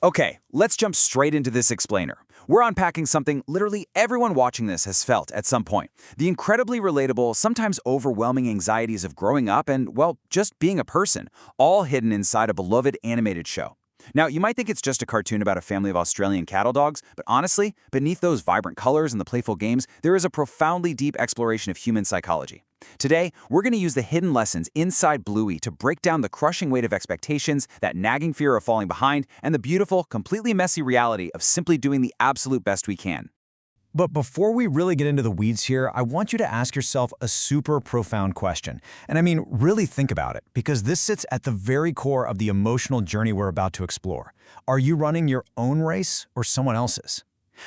Okay, let's jump straight into this explainer. We're unpacking something literally everyone watching this has felt at some point. The incredibly relatable, sometimes overwhelming anxieties of growing up and, well, just being a person, all hidden inside a beloved animated show. Now, you might think it's just a cartoon about a family of Australian cattle dogs, but honestly, beneath those vibrant colors and the playful games, there is a profoundly deep exploration of human psychology. Today, we're going to use the hidden lessons inside Bluey to break down the crushing weight of expectations, that nagging fear of falling behind, and the beautiful, completely messy reality of simply doing the absolute best we can. But before we really get into the weeds here, I want you to ask yourself a super profound question. And I mean, really think about it, because this sits at the very core of the emotional journey we're about to explore. Are you running your own race or someone else's?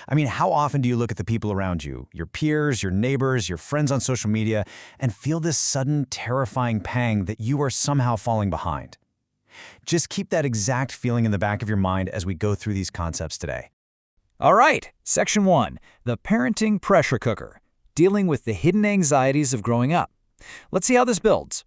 I mean, how often do you look at the people around you, your peers, your neighbors, your friends on social media, and feel this sudden, terrifying pang that you are somehow falling behind? Just keep that exact feeling in the back of your mind as we go through these concepts today. All right, Section 1, the parenting pressure cooker, dealing with the hidden anxieties of growing up. Let's see how this builds.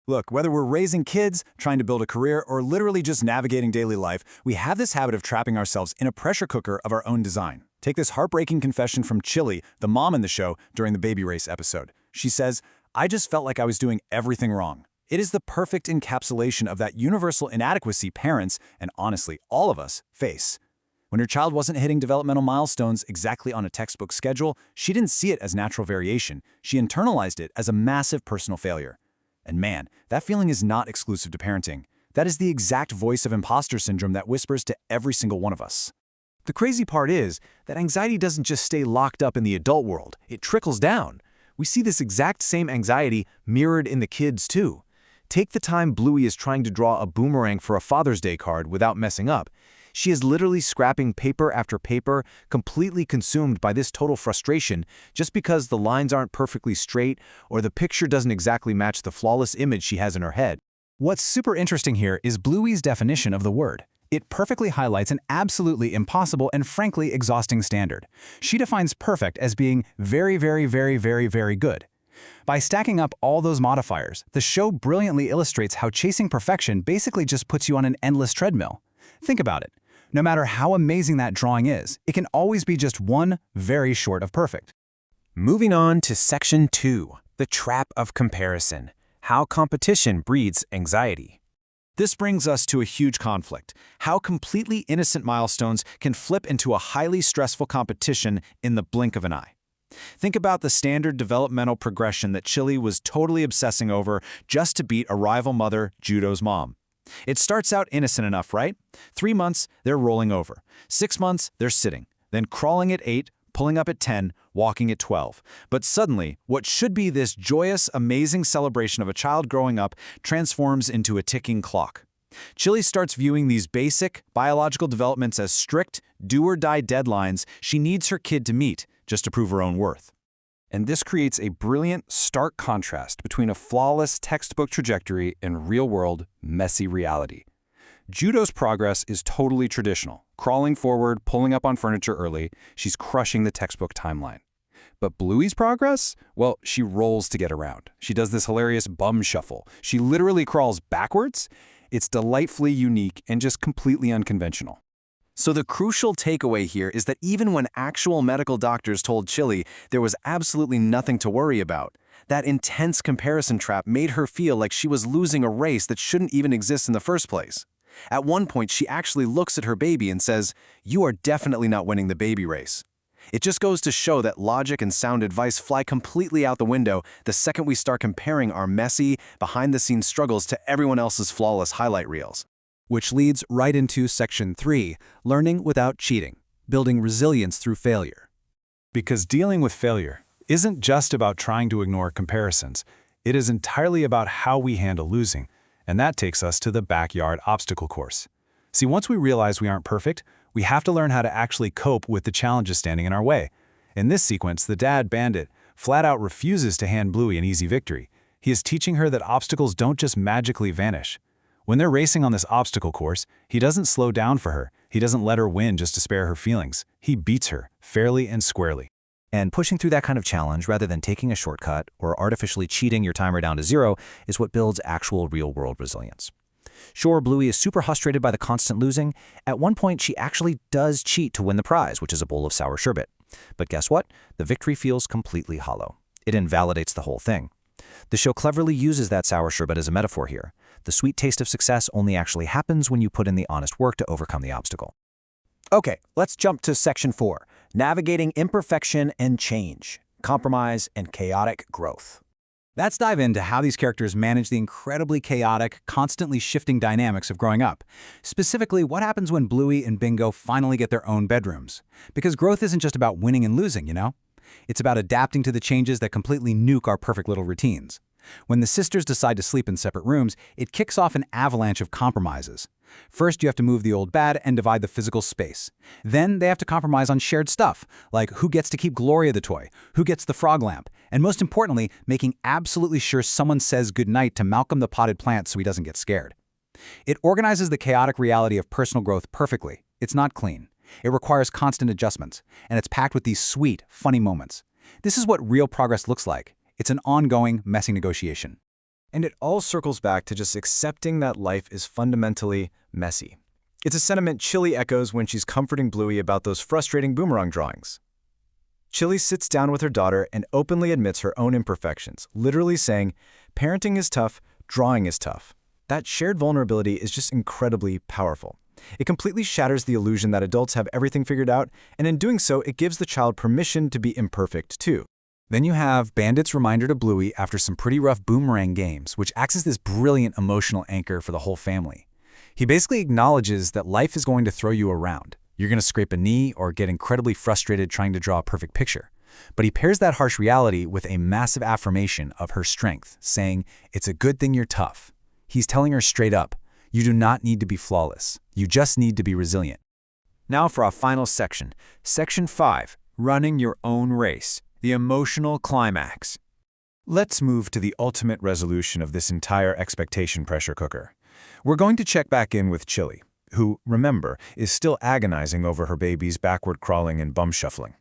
Look, whether we're raising kids, trying to build a career, or literally just navigating daily life, we have this habit of trapping ourselves in a pressure cooker of our own design. Take this heartbreaking confession from Chili, the mom in the show, during the baby race episode. She says, "I just felt like I was doing everything wrong." It is the perfect encapsulation of that universal inadequacy parents, and honestly, all of us, face. When her child wasn't hitting developmental milestones exactly on a textbook schedule, she didn't see it as natural variation. She internalized it as a massive personal failure. And man, that feeling is not exclusive to parenting. That is the exact voice of imposter syndrome that whispers to every single one of us. The crazy part is that anxiety doesn't just stay locked up in the adult world, it trickles down. We see this exact same anxiety mirrored in the kids too. Take the time Bluey is trying to draw a boomerang for a Father's Day card without messing up. She is literally scrapping paper after paper, completely consumed by this total frustration just because the lines aren't perfectly straight or the picture doesn't exactly match the flawless image she has in her head. What's super interesting here is Bluey's definition of the word. It perfectly highlights an absolutely impossible and frankly exhausting standard. She defines perfect as being very, very, very, very, very good. By stacking up all those modifiers, the show brilliantly illustrates how chasing perfection basically just puts you on an endless treadmill. Think about it. No matter how amazing that drawing is, it can always be just one very short of perfect. Moving on to Section 2, the trap of comparison, how competition breeds anxiety. This brings us to a huge conflict: how completely innocent milestones can flip into a highly stressful competition in the blink of an eye. Think about the standard developmental progression that Chili was totally obsessing over just to beat a rival mother, Judo's mom. It starts out innocent enough, right? 3 months, they're rolling over. 6 months, they're sitting. Then crawling at 8, pulling up at 10, walking at 12. But suddenly, what should be this joyous, amazing celebration of a child growing up transforms into a ticking clock. Chili starts viewing these basic, biological developments as strict, do-or-die deadlines she needs her kid to meet just to prove her own worth. And this creates a brilliant, stark contrast between a flawless textbook trajectory and real-world, messy reality. Judo's progress is totally traditional. Crawling forward, pulling up on furniture early, she's crushing the textbook timeline. But Bluey's progress? Well, she rolls to get around. She does this hilarious bum shuffle. She literally crawls backwards. It's delightfully unique and just completely unconventional. So the crucial takeaway here is that even when actual medical doctors told Chili there was absolutely nothing to worry about, that intense comparison trap made her feel like she was losing a race that shouldn't even exist in the first place. At one point, she actually looks at her baby and says, "You are definitely not winning the baby race." It just goes to show that logic and sound advice fly completely out the window the second we start comparing our messy, behind-the-scenes struggles to everyone else's flawless highlight reels. Which leads right into Section 3, learning without cheating, building resilience through failure. Because dealing with failure isn't just about trying to ignore comparisons. It is entirely about how we handle losing, and that takes us to the backyard obstacle course. See, once we realize we aren't perfect, we have to learn how to actually cope with the challenges standing in our way. In this sequence, the dad bandit flat out refuses to hand Bluey an easy victory. He is teaching her that obstacles don't just magically vanish. When they're racing on this obstacle course, he doesn't slow down for her. He doesn't let her win just to spare her feelings. He beats her, fairly and squarely. And pushing through that kind of challenge rather than taking a shortcut or artificially cheating your timer down to 0 is what builds actual real-world resilience. Sure, Bluey is super frustrated by the constant losing. At one point, she actually does cheat to win the prize, which is a bowl of sour sherbet. But guess what? The victory feels completely hollow. It invalidates the whole thing. The show cleverly uses that sour sherbet as a metaphor here. The sweet taste of success only actually happens when you put in the honest work to overcome the obstacle. Okay, let's jump to Section 4, Navigating Imperfection and Change, Compromise and Chaotic Growth. Let's dive into how these characters manage the incredibly chaotic, constantly shifting dynamics of growing up. Specifically, what happens when Bluey and Bingo finally get their own bedrooms? Because growth isn't just about winning and losing, you know? It's about adapting to the changes that completely nuke our perfect little routines. When the sisters decide to sleep in separate rooms, it kicks off an avalanche of compromises. First, you have to move the old bed and divide the physical space. Then they have to compromise on shared stuff, like who gets to keep Gloria the toy, who gets the frog lamp, and most importantly, making absolutely sure someone says goodnight to Malcolm the potted plant so he doesn't get scared. It organizes the chaotic reality of personal growth perfectly. It's not clean. It requires constant adjustments, and it's packed with these sweet, funny moments. This is what real progress looks like. It's an ongoing, messy negotiation. And it all circles back to just accepting that life is fundamentally messy. It's a sentiment Chili echoes when she's comforting Bluey about those frustrating boomerang drawings. Chili sits down with her daughter and openly admits her own imperfections, literally saying, parenting is tough, drawing is tough. That shared vulnerability is just incredibly powerful. It completely shatters the illusion that adults have everything figured out, and in doing so, it gives the child permission to be imperfect too. Then you have Bandit's reminder to Bluey after some pretty rough boomerang games, which acts as this brilliant emotional anchor for the whole family. He basically acknowledges that life is going to throw you around. You're going to scrape a knee or get incredibly frustrated trying to draw a perfect picture. But he pairs that harsh reality with a massive affirmation of her strength, saying, it's a good thing you're tough. He's telling her straight up, you do not need to be flawless. You just need to be resilient. Now for our final section, Section 5, Running Your Own Race. The emotional climax. Let's move to the ultimate resolution of this entire expectation pressure cooker. We're going to check back in with Chili, who, remember, is still agonizing over her baby's backward crawling and bum shuffling.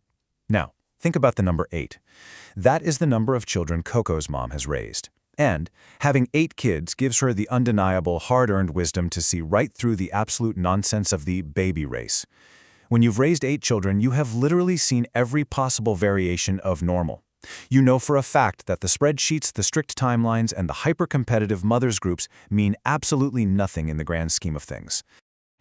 Now, think about the number 8. That is the number of children Coco's mom has raised. And having 8 kids gives her the undeniable, hard-earned wisdom to see right through the absolute nonsense of the baby race. When you've raised 8 children, you have literally seen every possible variation of normal. You know for a fact that the spreadsheets, the strict timelines, and the hyper-competitive mothers groups mean absolutely nothing in the grand scheme of things.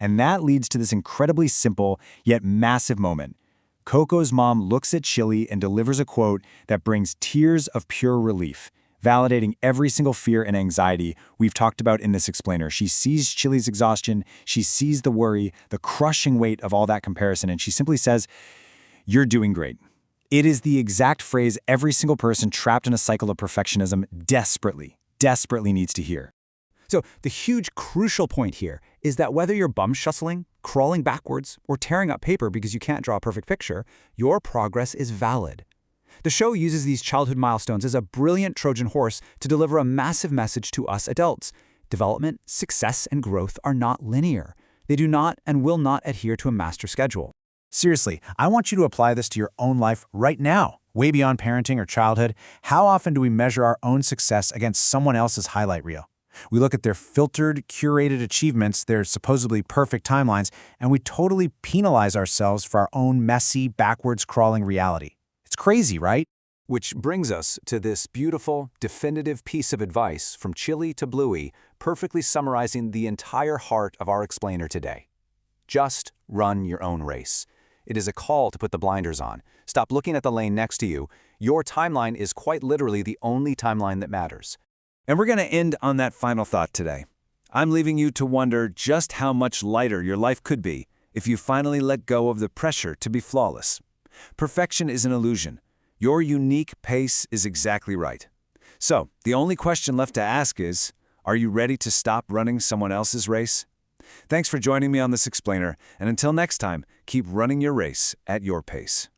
And that leads to this incredibly simple, yet massive moment. Coco's mom looks at Chili and delivers a quote that brings tears of pure relief, validating every single fear and anxiety we've talked about in this explainer. She sees Chili's exhaustion, she sees the worry, the crushing weight of all that comparison, and she simply says, you're doing great. It is the exact phrase every single person trapped in a cycle of perfectionism desperately needs to hear. So the huge crucial point here is that whether you're bum shuffling, crawling backwards, or tearing up paper because you can't draw a perfect picture, your progress is valid. The show uses these childhood milestones as a brilliant Trojan horse to deliver a massive message to us adults. Development, success, and growth are not linear. They do not and will not adhere to a master schedule. Seriously, I want you to apply this to your own life right now. Way beyond parenting or childhood, how often do we measure our own success against someone else's highlight reel? We look at their filtered, curated achievements, their supposedly perfect timelines, and we totally penalize ourselves for our own messy, backwards crawling reality. It's crazy, right? Which brings us to this beautiful, definitive piece of advice from Chili to Bluey, perfectly summarizing the entire heart of our explainer today. Just run your own race. It is a call to put the blinders on. Stop looking at the lane next to you. Your timeline is quite literally the only timeline that matters. And we're going to end on that final thought today. I'm leaving you to wonder just how much lighter your life could be if you finally let go of the pressure to be flawless. Perfection is an illusion. Your unique pace is exactly right. So, the only question left to ask is, are you ready to stop running someone else's race? Thanks for joining me on this explainer, and until next time, keep running your race at your pace.